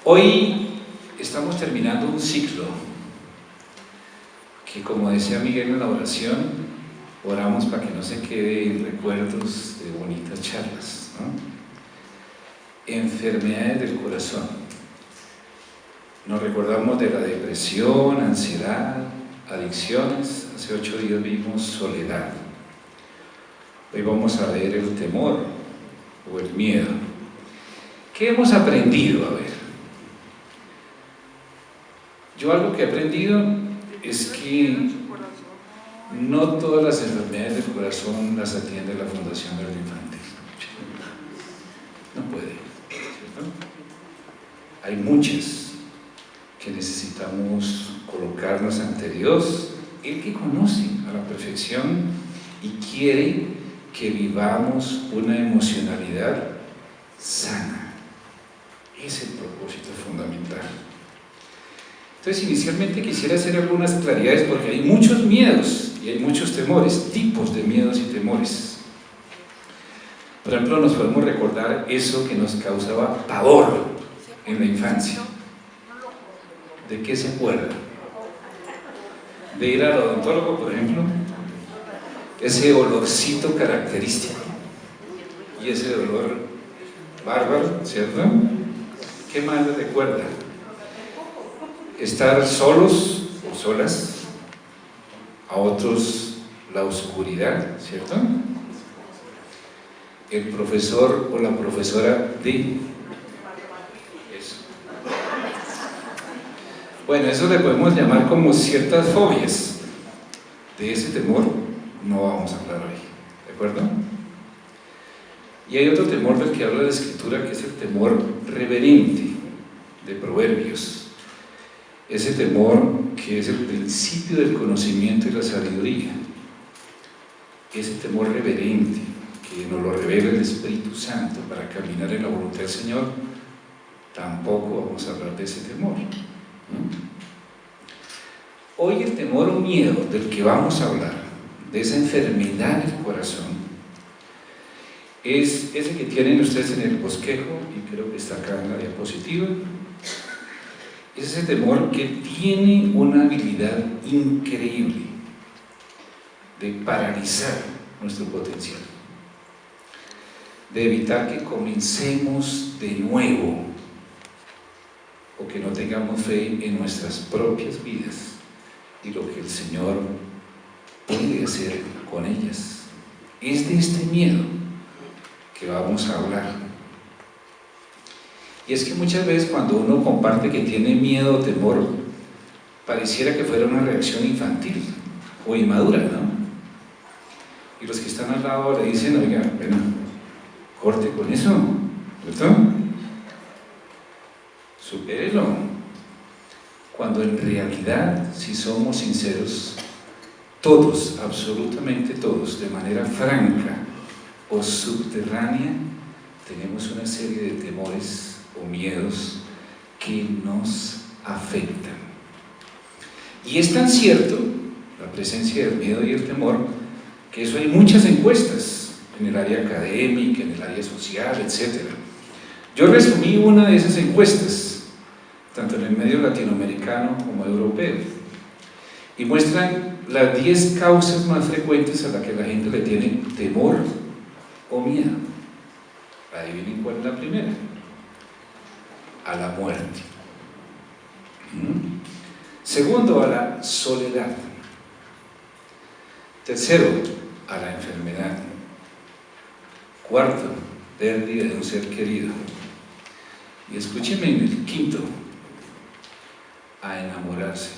Hoy estamos terminando un ciclo que, como decía Miguel en la oración, oramos para que no se queden recuerdos de bonitas charlas, ¿no? Enfermedades del corazón. Nos recordamos de la depresión, ansiedad, adicciones. Hace 8 días vimos soledad. Hoy vamos a ver el temor o el miedo. ¿Qué hemos aprendido? A ver, yo algo que he aprendido es que no todas las enfermedades del corazón las atiende la Fundación Verde Infantil. No puede, ¿cierto? Hay muchas que necesitamos colocarnos ante Dios, Él que conoce a la perfección y quiere que vivamos una emocionalidad sana. Es el propósito fundamental. Entonces, inicialmente quisiera hacer algunas claridades porque hay muchos miedos y hay muchos temores, tipos de miedos y temores. Por ejemplo, nos podemos recordar eso que nos causaba pavor en la infancia. ¿De qué se acuerda? De ir al odontólogo, por ejemplo, ese olorcito característico y ese olor bárbaro, ¿cierto? ¿Qué más le recuerda? Estar solos o solas, a otros la oscuridad, ¿cierto? El profesor o la profesora de eso. Bueno, eso le podemos llamar como ciertas fobias. De ese temor no vamos a hablar hoy, ¿de acuerdo? Y hay otro temor del que habla la Escritura, que es el temor reverente de Proverbios. Ese temor que es el principio del conocimiento y la sabiduría. Ese temor reverente que nos lo revela el Espíritu Santo para caminar en la voluntad del Señor, tampoco vamos a hablar de ese temor, ¿no? Hoy el temor o miedo del que vamos a hablar, de esa enfermedad del corazón, es ese que tienen ustedes en el bosquejo, y creo que está acá en la diapositiva. Es ese temor que tiene una habilidad increíble de paralizar nuestro potencial, de evitar que comencemos de nuevo o que no tengamos fe en nuestras propias vidas y lo que el Señor puede hacer con ellas. Es de este miedo que vamos a hablar. Y es que muchas veces cuando uno comparte que tiene miedo o temor, pareciera que fuera una reacción infantil o inmadura, ¿no? Y los que están al lado le dicen, oiga, bueno, corte con eso, ¿cierto? Supérelo. Cuando en realidad, si somos sinceros, todos, absolutamente todos, de manera franca o subterránea, tenemos una serie de temores o miedos que nos afectan. Y es tan cierto la presencia del miedo y el temor que eso hay muchas encuestas en el área académica, en el área social, etc. Yo resumí una de esas encuestas, tanto en el medio latinoamericano como europeo, y muestran las 10 causas más frecuentes a las que la gente le tiene temor o miedo. Adivinen cuál es la primera. A la muerte. Segundo, a la soledad. Tercero, a la enfermedad. Cuarto, pérdida de un ser querido. Y escúchenme, el quinto, a enamorarse.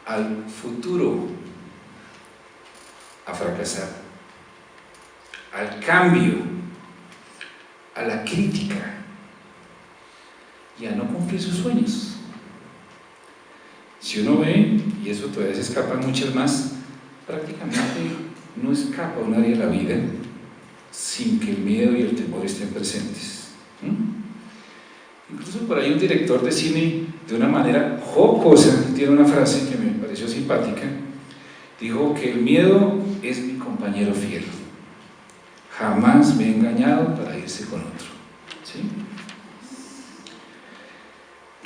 Al futuro, a fracasar. Al cambio, a la crítica y a no cumplir sus sueños. Si uno ve, y eso todavía se escapan muchas más, prácticamente no escapa un área de la vida sin que el miedo y el temor estén presentes. Incluso por ahí un director de cine, de una manera jocosa, tiene una frase que me pareció simpática, dijo que el miedo es mi compañero fiel. Jamás me he engañado para irse con otro.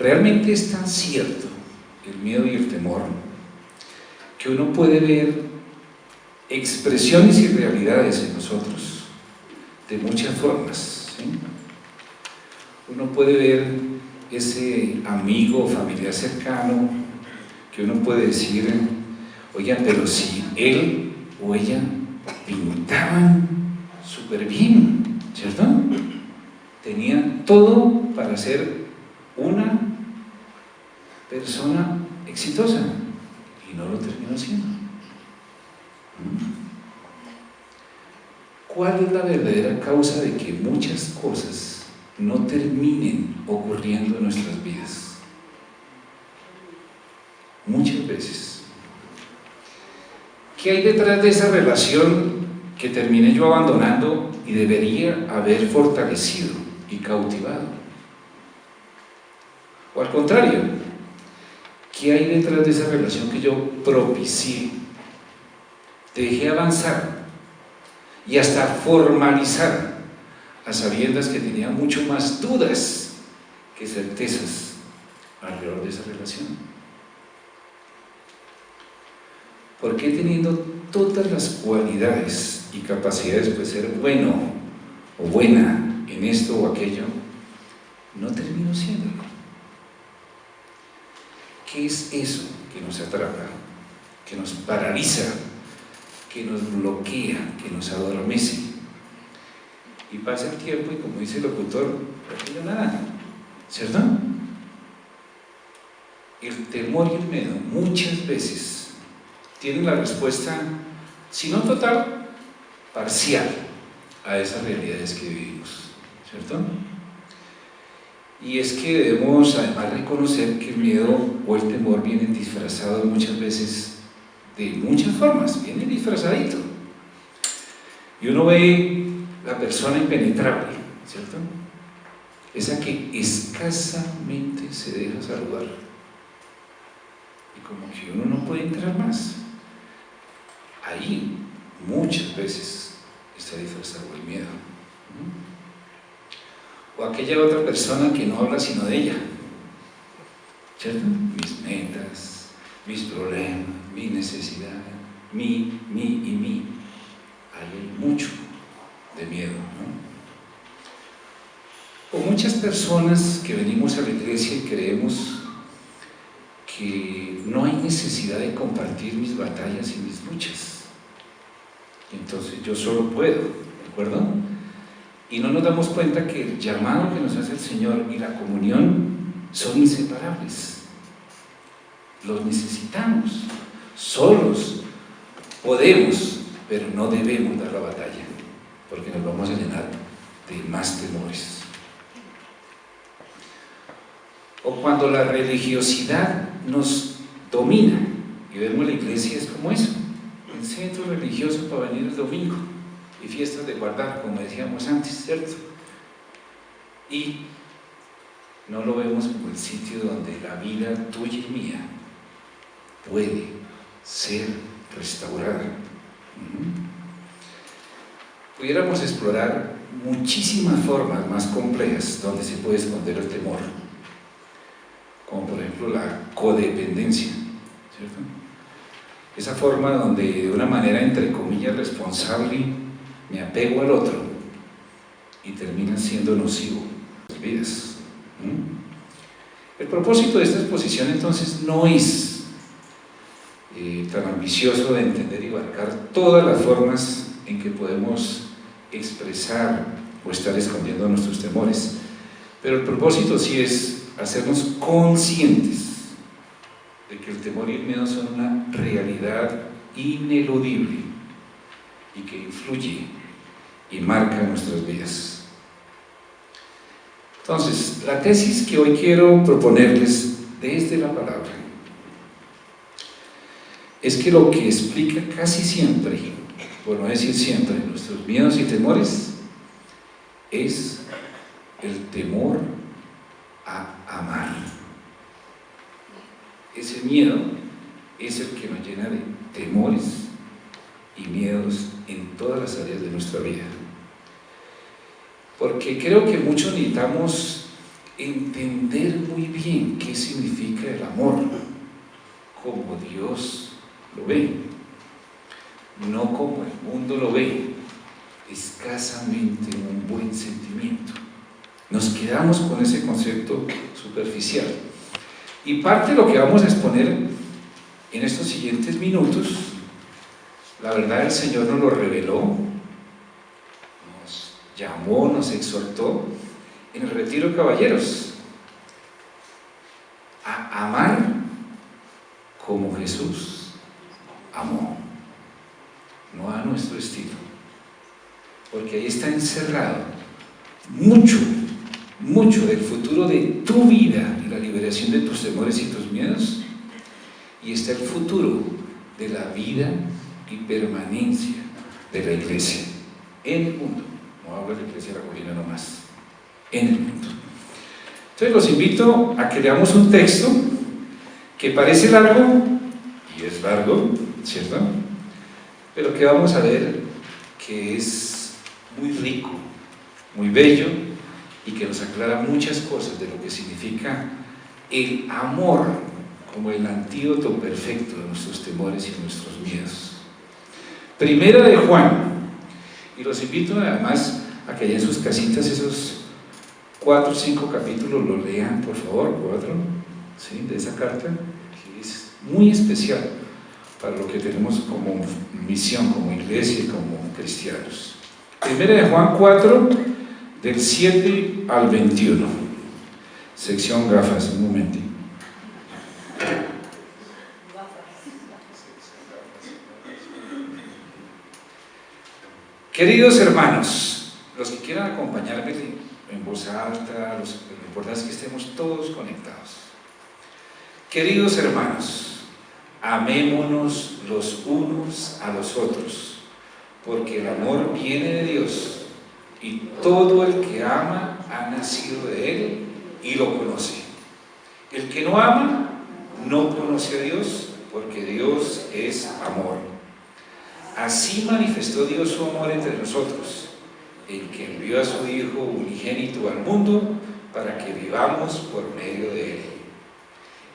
Realmente es tan cierto el miedo y el temor que uno puede ver expresiones y realidades en nosotros de muchas formas, ¿sí? Uno puede ver ese amigo o familiar cercano que uno puede decir, oiga, pero si él o ella pintaban súper bien, ¿cierto? Tenían todo para ser una persona exitosa y no lo terminó siendo. ¿Cuál es la verdadera causa de que muchas cosas no terminen ocurriendo en nuestras vidas? Muchas veces. ¿Qué hay detrás de esa relación que terminé yo abandonando y debería haber fortalecido y cautivado? O al contrario, ¿qué hay detrás de esa relación que yo propicié, dejé avanzar y hasta formalizar, a sabiendas que tenía mucho más dudas que certezas alrededor de esa relación? ¿Por qué, teniendo todas las cualidades y capacidades de ser bueno o buena en esto o aquello, no termino siéndolo? ¿Qué es eso que nos atrapa, que nos paraliza, que nos bloquea, que nos adormece? Y pasa el tiempo y, como dice el locutor, aquello nada, ¿cierto? El temor y el miedo muchas veces tienen la respuesta, si no total, parcial a esas realidades que vivimos, ¿cierto? Y es que debemos además reconocer que el miedo o el temor vienen disfrazados muchas veces de muchas formas, vienen disfrazadito. Y uno ve la persona impenetrable, ¿cierto? Esa que escasamente se deja saludar. Y como que uno no puede entrar más. Ahí muchas veces está disfrazado el miedo. O aquella otra persona que no habla sino de ella, ¿cierto? Mis metas, mis problemas, mi necesidad, mi y mi. Ahí hay mucho de miedo, ¿no? O muchas personas que venimos a la iglesia y creemos que no hay necesidad de compartir mis batallas y mis luchas. Entonces yo solo puedo, ¿de acuerdo? Y no nos damos cuenta que el llamado que nos hace el Señor y la comunión son inseparables. Los necesitamos. Solos podemos, pero no debemos dar la batalla, porque nos vamos a llenar de más temores. O cuando la religiosidad nos domina, y vemos la iglesia es como eso, el centro religioso para venir el domingo, y fiestas de guardar, como decíamos antes, ¿cierto? Y no lo vemos como el sitio donde la vida tuya y mía puede ser restaurada. Pudiéramos explorar muchísimas formas más complejas donde se puede esconder el temor, como por ejemplo la codependencia, ¿cierto? Esa forma donde de una manera entre comillas responsable me apego al otro y termina siendo nocivo en las vidas. El propósito de esta exposición entonces no es tan ambicioso de entender y abarcar todas las formas en que podemos expresar o estar escondiendo nuestros temores, pero el propósito sí es hacernos conscientes de que el temor y el miedo son una realidad ineludible y que influye y marca nuestras vidas. Entonces, la tesis que hoy quiero proponerles desde la palabra es que lo que explica casi siempre, por no decir siempre, nuestros miedos y temores es el temor a amar. Ese miedo es el que nos llena de temores y miedos en todas las áreas de nuestra vida. Porque creo que muchos necesitamos entender muy bien qué significa el amor, como Dios lo ve, no como el mundo lo ve, escasamente un buen sentimiento. Nos quedamos con ese concepto superficial. Y parte de lo que vamos a exponer en estos siguientes minutos, la verdad el Señor nos lo reveló, nos llamó, nos exhortó en el retiro de caballeros a amar como Jesús amó, no a nuestro estilo, porque ahí está encerrado mucho del futuro de tu vida y la liberación de tus temores y tus miedos, y está el futuro de la vida y permanencia de la iglesia en el mundo. No hablo de la iglesia de la colina nomás, en el mundo. Entonces los invito a que leamos un texto que parece largo, y es largo, ¿cierto? Pero que vamos a ver que es muy rico, muy bello, y que nos aclara muchas cosas de lo que significa el amor como el antídoto perfecto de nuestros temores y nuestros miedos. Primera de Juan, y los invito además a que allá en sus casitas esos 4 o 5 capítulos los lean, por favor, 4, ¿sí?, de esa carta, que es muy especial para lo que tenemos como misión, como iglesia y como cristianos. Primera de Juan 4, del 7 al 21. Sección gafas, un momentito. Queridos hermanos, los que quieran acompañarme en voz alta, lo importante es que estemos todos conectados. Queridos hermanos, amémonos los unos a los otros, porque el amor viene de Dios, y todo el que ama ha nacido de Él y lo conoce. El que no ama no conoce a Dios, porque Dios es amor. Así manifestó Dios su amor entre nosotros, en que envió a su Hijo unigénito al mundo para que vivamos por medio de Él.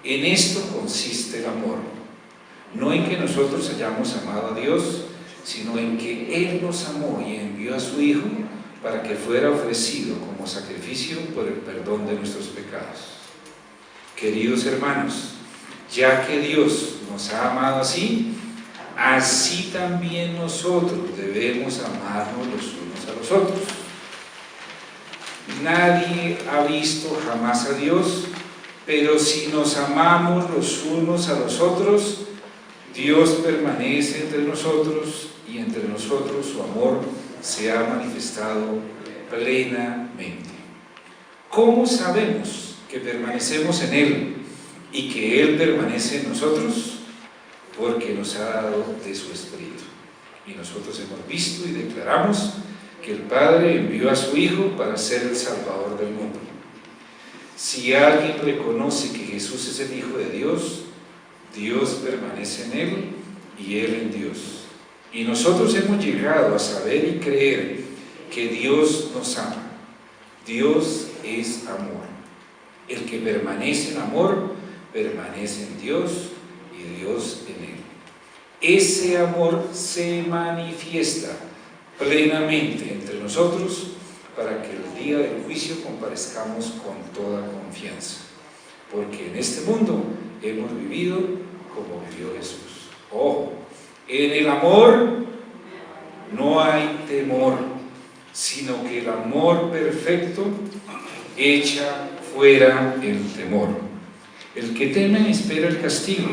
En esto consiste el amor, no en que nosotros hayamos amado a Dios, sino en que Él nos amó y envió a su Hijo para que fuera ofrecido como sacrificio por el perdón de nuestros pecados. Queridos hermanos, ya que Dios nos ha amado así, así también nosotros debemos amarnos los unos a los otros. Nadie ha visto jamás a Dios, pero si nos amamos los unos a los otros, Dios permanece entre nosotros y entre nosotros su amor se ha manifestado plenamente. ¿Cómo sabemos que permanecemos en Él y que Él permanece en nosotros? Porque nos ha dado de su Espíritu. Y nosotros hemos visto y declaramos que el Padre envió a su Hijo para ser el Salvador del mundo. Si alguien reconoce que Jesús es el Hijo de Dios, Dios permanece en Él y Él en Dios. Y nosotros hemos llegado a saber y creer que Dios nos ama. Dios es amor. El que permanece en amor, permanece en Dios y Dios en Él. Ese amor se manifiesta plenamente entre nosotros para que el día del juicio comparezcamos con toda confianza. Porque en este mundo hemos vivido como vivió Jesús. Ojo, en el amor no hay temor, sino que el amor perfecto echa fuera el temor. El que teme espera el castigo,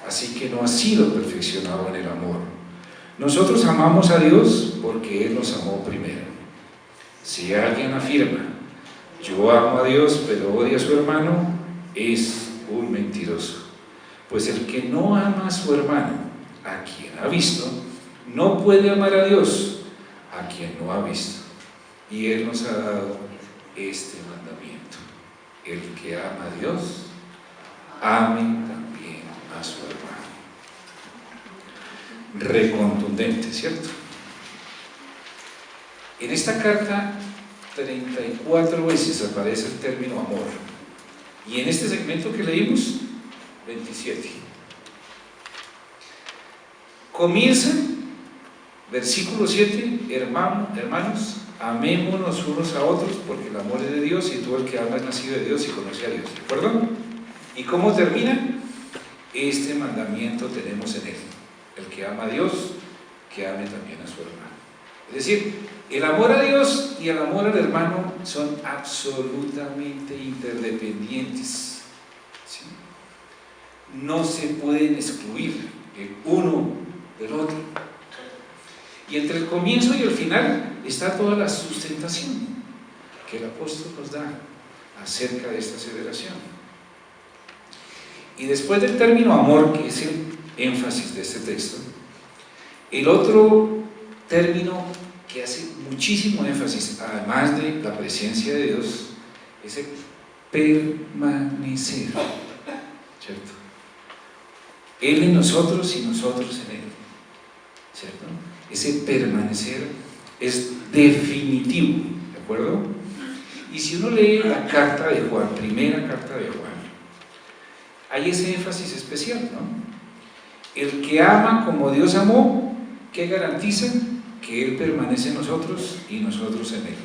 así que no ha sido perfeccionado en el amor. Nosotros amamos a Dios porque Él nos amó primero. Si alguien afirma, yo amo a Dios pero odia a su hermano, es un mentiroso. Pues el que no ama a su hermano, a quien ha visto, no puede amar a Dios, a quien no ha visto. Y Él nos ha dado este mandamiento: el que ama a Dios, ame también a su hermano. Recontundente, ¿cierto? En esta carta 34 veces aparece el término amor. Y en este segmento que leímos, 27. Comienza, versículo 7, hermanos, amémonos unos a otros, porque el amor es de Dios, y todo el que ama es nacido de Dios y conoce a Dios. ¿De acuerdo? ¿Y cómo termina? Este mandamiento tenemos en él: el que ama a Dios, que ame también a su hermano. Es decir, el amor a Dios y el amor al hermano son absolutamente interdependientes, ¿sí? No se pueden excluir el uno del otro. Y entre el comienzo y el final está toda la sustentación que el apóstol nos da acerca de esta aseveración. Y después del término amor, que es el énfasis de este texto, el otro término que hace muchísimo énfasis, además de la presencia de Dios, es el permanecer, ¿cierto? Él en nosotros y nosotros en Él, ¿cierto? Ese permanecer es definitivo, ¿de acuerdo? Y si uno lee la carta de Juan, primera carta de Juan, hay ese énfasis especial, ¿no? El que ama como Dios amó, ¿qué garantiza? Que Él permanece en nosotros y nosotros en Él.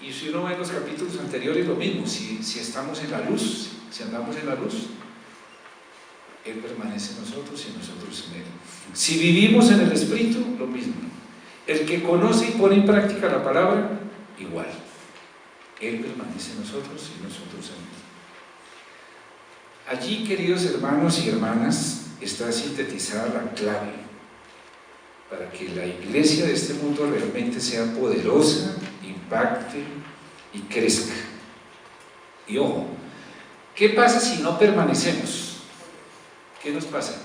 Y si uno ve en los capítulos anteriores, lo mismo. Si estamos en la luz, si andamos en la luz, Él permanece en nosotros y nosotros en Él. Si vivimos en el Espíritu, lo mismo. El que conoce y pone en práctica la palabra, igual. Él permanece en nosotros y nosotros en Él. Allí, queridos hermanos y hermanas, está sintetizada la clave para que la iglesia de este mundo realmente sea poderosa, impacte y crezca. Y ojo, ¿qué pasa si no permanecemos? ¿Qué nos pasa?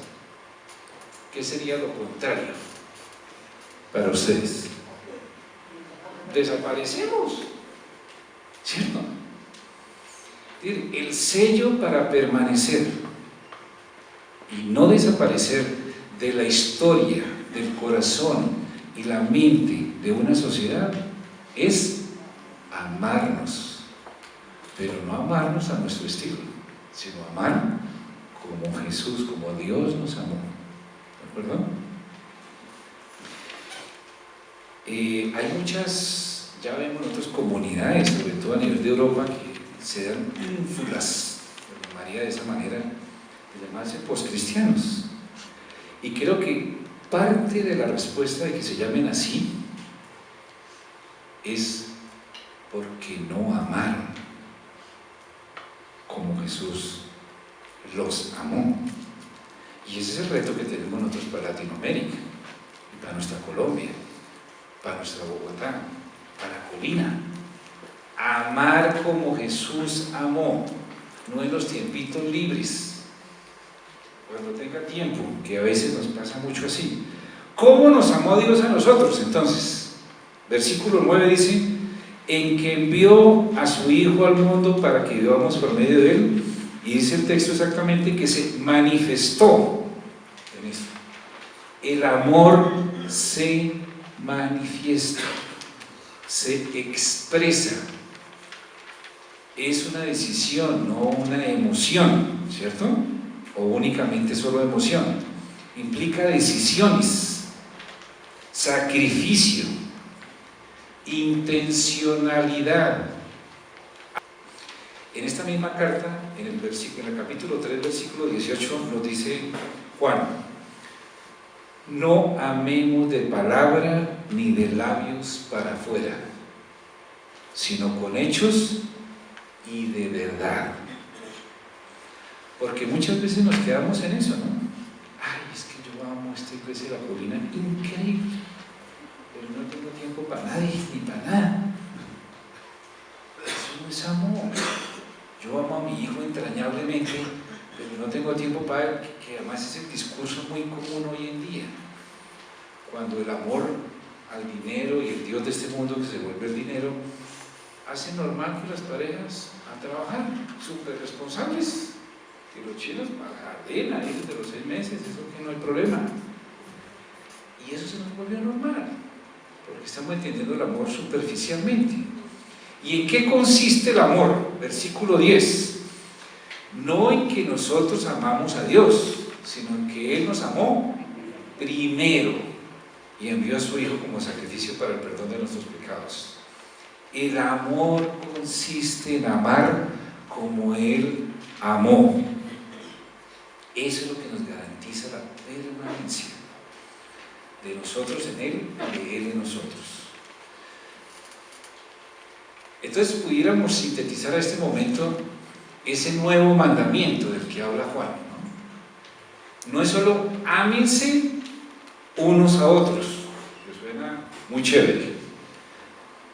¿Qué sería lo contrario para ustedes? Desaparecemos, ¿cierto? El sello para permanecer y no desaparecer de la historia, del corazón y la mente de una sociedad es amarnos, pero no amarnos a nuestro estilo, sino amar como Jesús, como Dios nos amó. ¿De acuerdo? Hay muchas, ya vemos otras comunidades, sobre todo a nivel de Europa, que se dan ínfulas, lo llamaría de esa manera, de llamarse poscristianos. Y creo que parte de la respuesta de que se llamen así es porque no amaron como Jesús los amó. Y ese es el reto que tenemos nosotros para Latinoamérica, y para nuestra Colombia, para nuestra Bogotá, para Colina. Amar como Jesús amó, no en los tiempitos libres, cuando tenga tiempo, que a veces nos pasa mucho así. ¿Cómo nos amó Dios a nosotros? Entonces, versículo 9 dice: en que envió a su Hijo al mundo para que vivamos por medio de Él. Y dice el texto exactamente que se manifestó en esto. El amor se manifiesta, se expresa. Es una decisión, no una emoción, ¿cierto? O únicamente solo emoción. Implica decisiones, sacrificio, intencionalidad. En esta misma carta, en el capítulo 3, versículo 18, nos dice Juan: no amemos de palabra ni de labios para afuera, sino con hechos y de verdad. Porque muchas veces nos quedamos en eso, ¿no? Ay, es que yo amo esta iglesia de la Colina, increíble, pero no tengo tiempo para nadie ni para nada. Eso no es amor. Yo amo a mi hijo entrañablemente, pero no tengo tiempo para él, que además es el discurso muy común hoy en día. Cuando el amor al dinero y el Dios de este mundo, que se vuelve el dinero, hace normal que las parejas a trabajar, súper responsables, que los chinos pagan a ellos de los 6 meses, eso que no hay problema. Y eso se nos volvió normal, porque estamos entendiendo el amor superficialmente. ¿Y en qué consiste el amor? Versículo 10. No en que nosotros amamos a Dios, sino en que Él nos amó primero y envió a su Hijo como sacrificio para el perdón de nuestros pecados. El amor consiste en amar como Él amó. Eso es lo que nos garantiza la permanencia de nosotros en Él y de Él en nosotros. Entonces pudiéramos sintetizar a este momento ese nuevo mandamiento del que habla Juan, ¿no? No es solo ámense unos a otros, que suena muy chévere,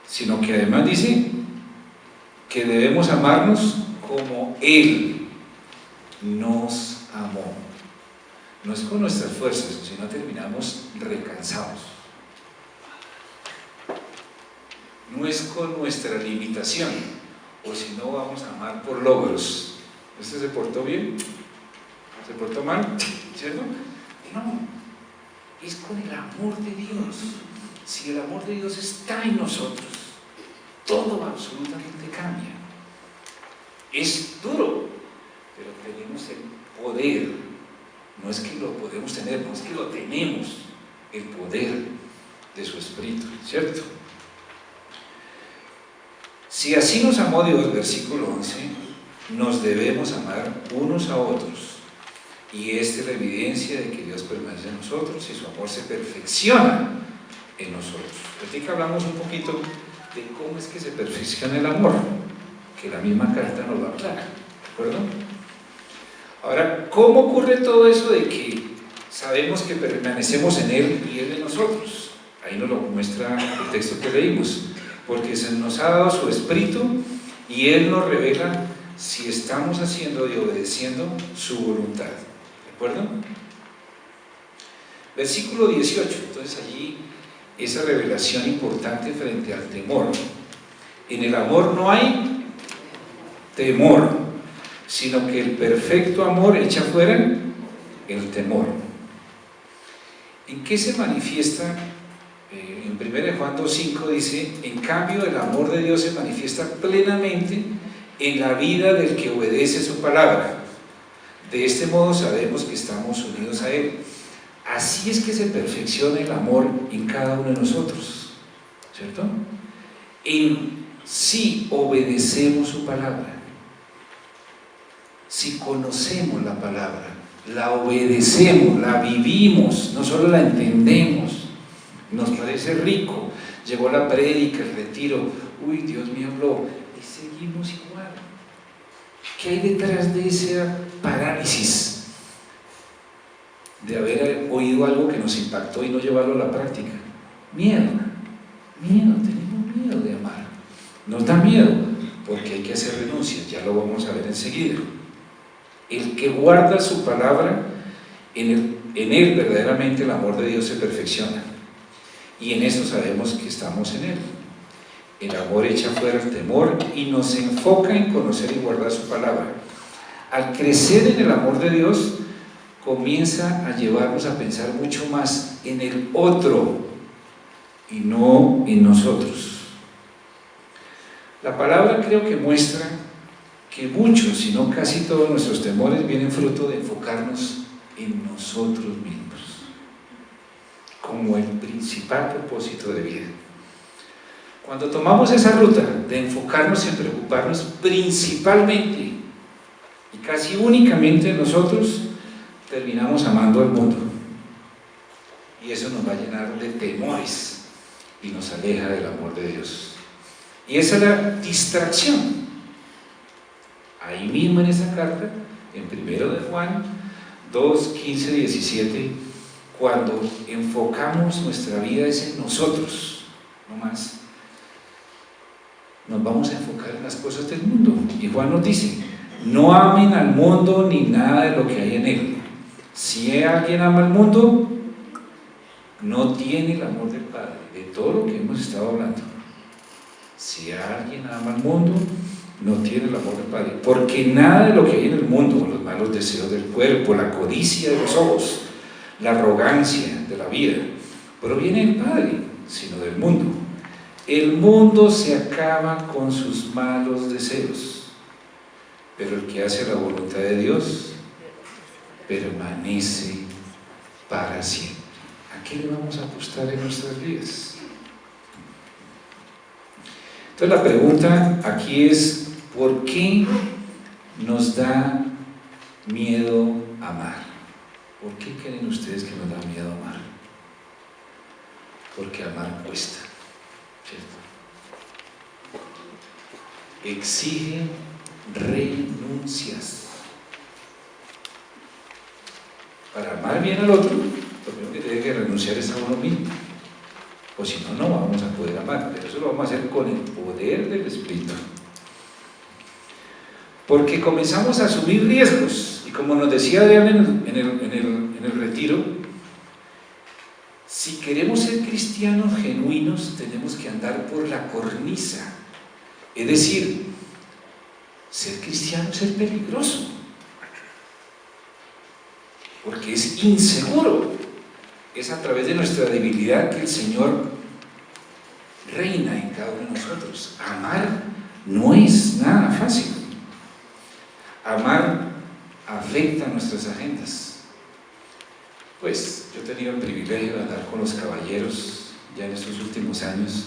sino que además dice que debemos amarnos como Él nos amó. No es con nuestras fuerzas, sino terminamos recansados. No es con nuestra limitación, o si no vamos a amar por logros. ¿Este se portó bien? ¿Se portó mal? ¿Cierto? No, es con el amor de Dios. Si el amor de Dios está en nosotros, todo absolutamente cambia. Es duro, pero tenemos el poder. No es que lo podemos tener, no es que lo tenemos, el poder de su Espíritu, ¿cierto? Si así nos amó Dios, versículo 11, nos debemos amar unos a otros. Y esta es la evidencia de que Dios permanece en nosotros y su amor se perfecciona en nosotros. Ahorita que hablamos un poquito de cómo es que se perfecciona el amor, que la misma carta nos lo aclara, ¿de acuerdo? Ahora, ¿cómo ocurre todo eso de que sabemos que permanecemos en Él y Él en nosotros? Ahí nos lo muestra el texto que leímos. Porque se nos ha dado su Espíritu y Él nos revela si estamos haciendo y obedeciendo su voluntad. ¿De acuerdo? Versículo 18. Entonces allí esa revelación importante frente al temor. En el amor no hay temor, sino que el perfecto amor echa fuera el temor. ¿En qué se manifiesta? En 1 Juan 2:5 dice: en cambio el amor de Dios se manifiesta plenamente en la vida del que obedece su palabra. De este modo sabemos que estamos unidos a Él. Así es que se perfecciona el amor en cada uno de nosotros, ¿cierto? En si obedecemos su palabra, si conocemos la palabra, la obedecemos, la vivimos, no solo la entendemos. Nos parece rico, llegó la prédica, el retiro, uy, Dios me habló, y seguimos igual. ¿Qué hay detrás de esa parálisis? De haber oído algo que nos impactó y no llevarlo a la práctica. Miedo, tenemos miedo de amar. Nos da miedo, porque hay que hacer renuncias, ya lo vamos a ver enseguida. El que guarda su palabra, en él verdaderamente el amor de Dios se perfecciona. Y en eso sabemos que estamos en Él. El amor echa fuera el temor y nos enfoca en conocer y guardar su palabra. Al crecer en el amor de Dios, comienza a llevarnos a pensar mucho más en el otro y no en nosotros. La palabra creo que muestra que muchos, si no casi todos nuestros temores vienen fruto de enfocarnos en nosotros mismos como el principal propósito de vida. Cuando tomamos esa ruta de enfocarnos en preocuparnos principalmente y casi únicamente en nosotros, terminamos amando al mundo. Y eso nos va a llenar de temores y nos aleja del amor de Dios. Y esa es la distracción. Ahí mismo en esa carta, en 1 de Juan 2, 15, 17, cuando enfocamos nuestra vida es en nosotros, no más. Nos vamos a enfocar en las cosas del mundo. Y Juan nos dice: no amen al mundo ni nada de lo que hay en él. Si alguien ama al mundo, no tiene el amor del Padre. De todo lo que hemos estado hablando. Si alguien ama al mundo, no tiene el amor del Padre. Porque nada de lo que hay en el mundo, los malos deseos del cuerpo, la codicia de los ojos, la arrogancia de la vida, proviene del Padre, sino del mundo. El mundo se acaba con sus malos deseos, pero el que hace la voluntad de Dios permanece para siempre. ¿A qué le vamos a apostar en nuestras vidas? Entonces la pregunta aquí es, ¿por qué nos da miedo amar? ¿Por qué creen ustedes que nos da miedo amar? Porque amar cuesta, ¿cierto? Exige renuncias. Para amar bien al otro, lo primero que tiene que renunciar es a uno mismo. O si no, no vamos a poder amar. Pero eso lo vamos a hacer con el poder del Espíritu. Porque comenzamos a asumir riesgos. Y como nos decía Adrián en el retiro, si queremos ser cristianos genuinos, tenemos que andar por la cornisa. Es decir, ser cristiano es ser peligroso. Porque es inseguro. Es a través de nuestra debilidad que el Señor reina en cada uno de nosotros. Amar no es nada fácil. Amar afecta nuestras agendas. Pues yo he tenido el privilegio de andar con los caballeros ya en estos últimos años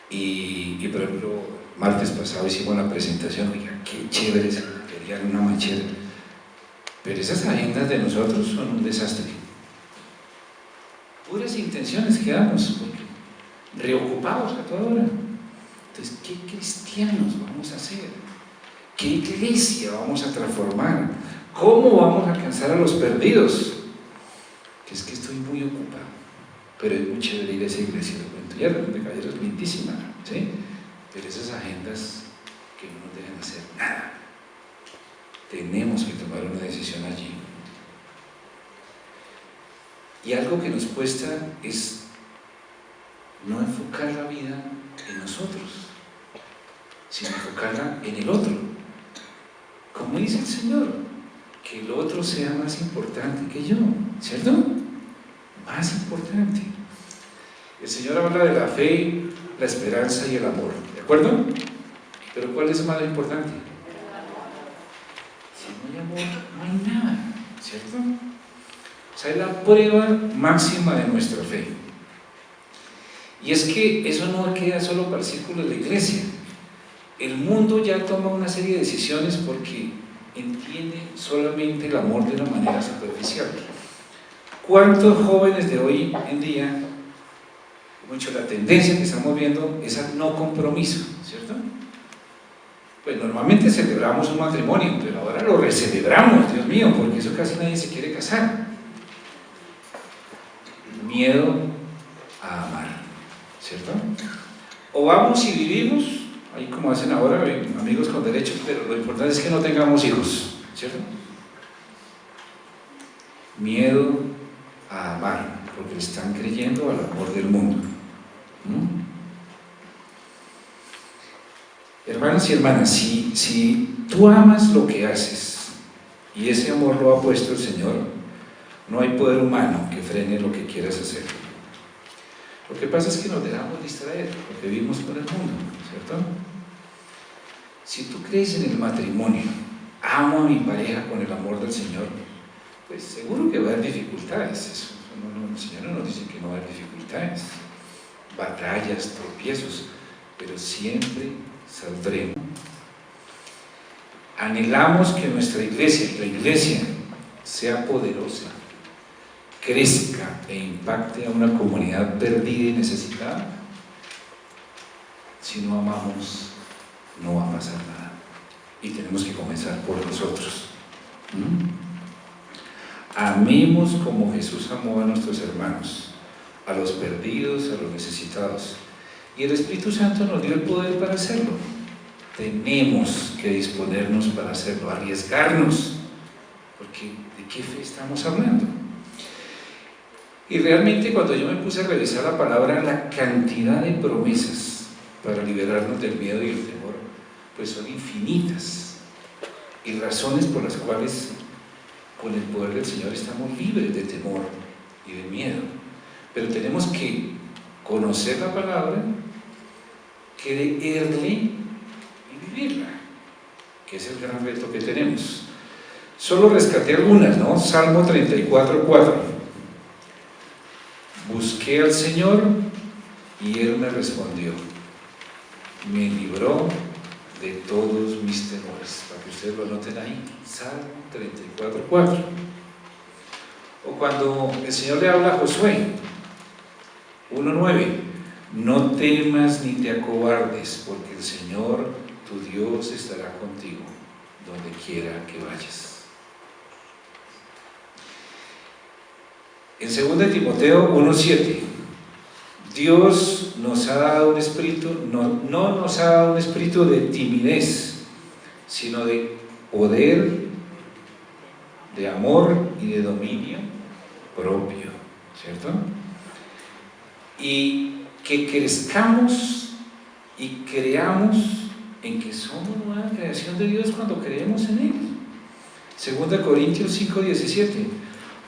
y por ejemplo, martes pasado hicimos la presentación, oiga, qué chévere, se querían una manchera, pero esas agendas de nosotros son un desastre. Puras intenciones que damos, porque reocupados a toda hora. Entonces, ¿qué cristianos vamos a ser? ¿Qué iglesia vamos a transformar? ¿Cómo vamos a alcanzar a los perdidos? Que es que estoy muy ocupado, pero es muy chévere ir a esa iglesia, lo cuento. Ya de caballeros es lindísima, ¿sí? Pero esas agendas que no nos dejan hacer nada. Tenemos que tomar una decisión allí. Y algo que nos cuesta es no enfocar la vida en nosotros, sino enfocarla en el otro. Como dice el Señor, que el otro sea más importante que yo, ¿cierto? Más importante. El Señor habla de la fe, la esperanza y el amor, ¿de acuerdo? Pero ¿cuál es más importante? Si no hay amor, no hay nada, ¿cierto? O sea, es la prueba máxima de nuestra fe. Y es que eso no queda solo para el círculo de la iglesia. El mundo ya toma una serie de decisiones porque entiende solamente el amor de una manera superficial. ¿Cuántos jóvenes de hoy en día, mucho la tendencia que estamos viendo es al no compromiso, ¿cierto? Pues normalmente celebramos un matrimonio, pero ahora lo recelebramos, Dios mío, porque eso casi nadie se quiere casar. Miedo a amar, ¿cierto? O vamos y vivimos, ahí como hacen ahora, amigos con derechos, pero lo importante es que no tengamos hijos, ¿cierto? Miedo a amar, porque están creyendo al amor del mundo. Hermanos y hermanas, si tú amas lo que haces y ese amor lo ha puesto el Señor, no hay poder humano que frene lo que quieras hacer. Lo que pasa es que nos dejamos distraer porque vivimos con el mundo, ¿cierto? Si tú crees en el matrimonio, amo a mi pareja con el amor del Señor, pues seguro que va a haber dificultades. El Señor no nos dice que no va a haber dificultades, batallas, tropiezos, pero siempre saldremos. Anhelamos que nuestra iglesia, la iglesia, sea poderosa, crezca e impacte a una comunidad perdida y necesitada. Si no amamos, no va a pasar nada. Y tenemos que comenzar por nosotros. Amemos como Jesús amó a nuestros hermanos, a los perdidos, a los necesitados. Y el Espíritu Santo nos dio el poder para hacerlo. Tenemos que disponernos para hacerlo, arriesgarnos, porque ¿de qué fe estamos hablando? Y realmente cuando yo me puse a revisar la palabra, la cantidad de promesas para liberarnos del miedo y el temor, pues son infinitas, y razones por las cuales con el poder del Señor estamos libres de temor y de miedo. Pero tenemos que conocer la palabra, creerle y vivirla, que es el gran reto que tenemos. Solo rescaté algunas, ¿no? Salmo 34:4. Busqué al Señor y Él me respondió, me libró de todos mis temores. Para que ustedes lo anoten ahí, Salmo 34:4. O cuando el Señor le habla a Josué, 1:9, no temas ni te acobardes, porque el Señor tu Dios estará contigo donde quiera que vayas. En 2 Timoteo 1:7, Dios nos ha dado un espíritu, no nos ha dado un espíritu de timidez, sino de poder, de amor y de dominio propio, ¿cierto? Y que crezcamos y creamos en que somos nueva creación de Dios cuando creemos en Él. 2 Corintios 5:17.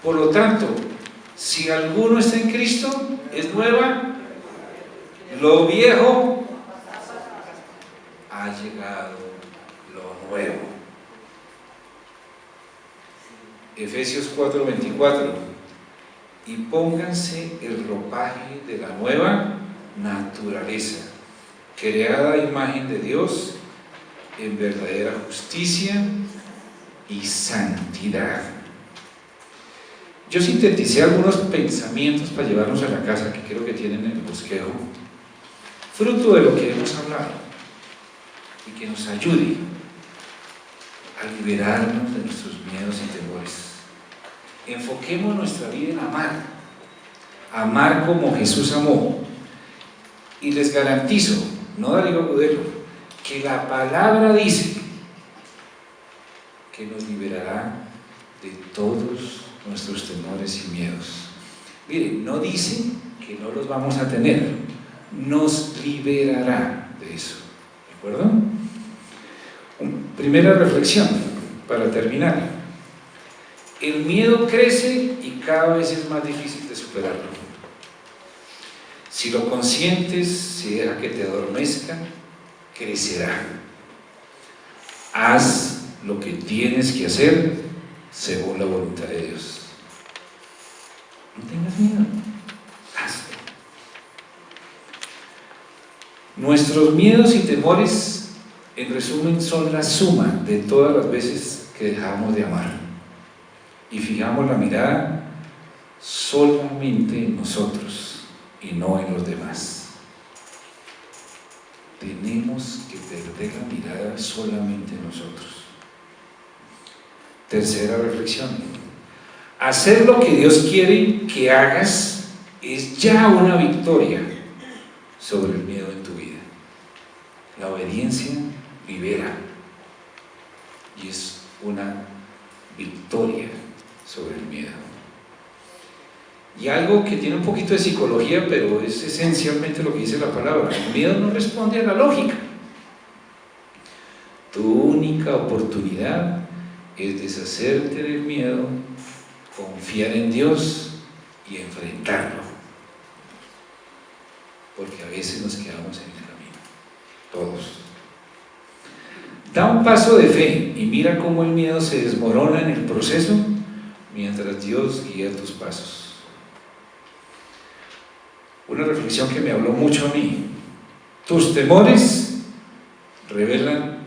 Por lo tanto, si alguno está en Cristo, es nueva, lo viejo ha llegado, lo nuevo. Efesios 4:24, y pónganse el ropaje de la nueva naturaleza, creada a imagen de Dios en verdadera justicia y santidad. Yo sinteticé algunos pensamientos para llevarnos a la casa que creo que tienen en el bosquejo, fruto de lo que hemos hablado, y que nos ayude a liberarnos de nuestros miedos y temores. Enfoquemos nuestra vida en amar como Jesús amó, y les garantizo, no Darío Agudelo, que la palabra dice que nos liberará de todos nuestros temores y miedos. Miren, no dice que no los vamos a tener, nos liberará de eso, ¿de acuerdo? Primera reflexión, para terminar. El miedo crece y cada vez es más difícil de superarlo. Si lo consientes, si deja que te adormezca, crecerá. Haz lo que tienes que hacer según la voluntad de Dios. No tengas miedo, hazlo. Nuestros miedos y temores, en resumen, son la suma de todas las veces que dejamos de amar y fijamos la mirada solamente en nosotros y no en los demás. Tenemos que perder la mirada solamente en nosotros. Tercera reflexión: hacer lo que Dios quiere que hagas es ya una victoria sobre el miedo en tu vida. La obediencia libera y es una victoria sobre el miedo. Y algo que tiene un poquito de psicología, pero es esencialmente lo que dice la palabra: el miedo no responde a la lógica. Tu única oportunidad es deshacerte del miedo, confiar en Dios y enfrentarlo, porque a veces nos quedamos en el camino, todos. Da un paso de fe y mira cómo el miedo se desmorona en el proceso mientras Dios guía tus pasos. Una reflexión que me habló mucho a mí: tus temores revelan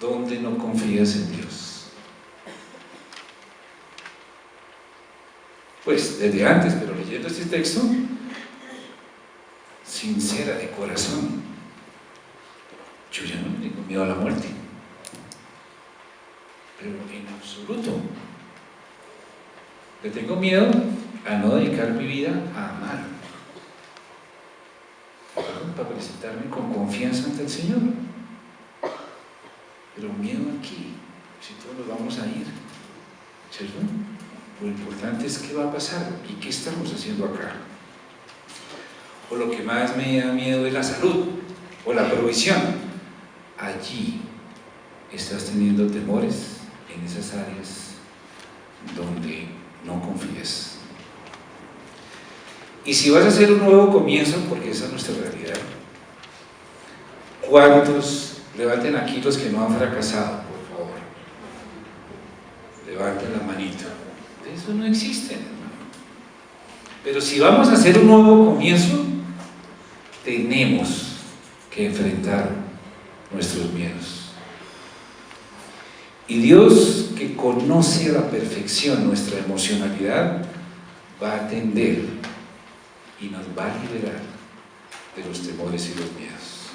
dónde no confías en Dios. Pues desde antes, pero leyendo este texto, sincera, de corazón, yo ya no tengo miedo a la muerte, pero en absoluto. Le tengo miedo a no dedicar mi vida a amar, para presentarme con confianza ante el Señor. Pero miedo aquí, si todos nos vamos a ir, ¿cierto? Lo importante es qué va a pasar y qué estamos haciendo acá. O lo que más me da miedo es la salud o la provisión. Allí estás teniendo temores, en esas áreas donde no confías. Y si vas a hacer un nuevo comienzo, porque esa es nuestra realidad, ¿cuántos levanten aquí los que no han fracasado, por favor? Levanten la manito. Eso no existe, hermano. Pero si vamos a hacer un nuevo comienzo, tenemos que enfrentar nuestros miedos. Y Dios, que conoce a la perfección nuestra emocionalidad, va a atender y nos va a liberar de los temores y los miedos.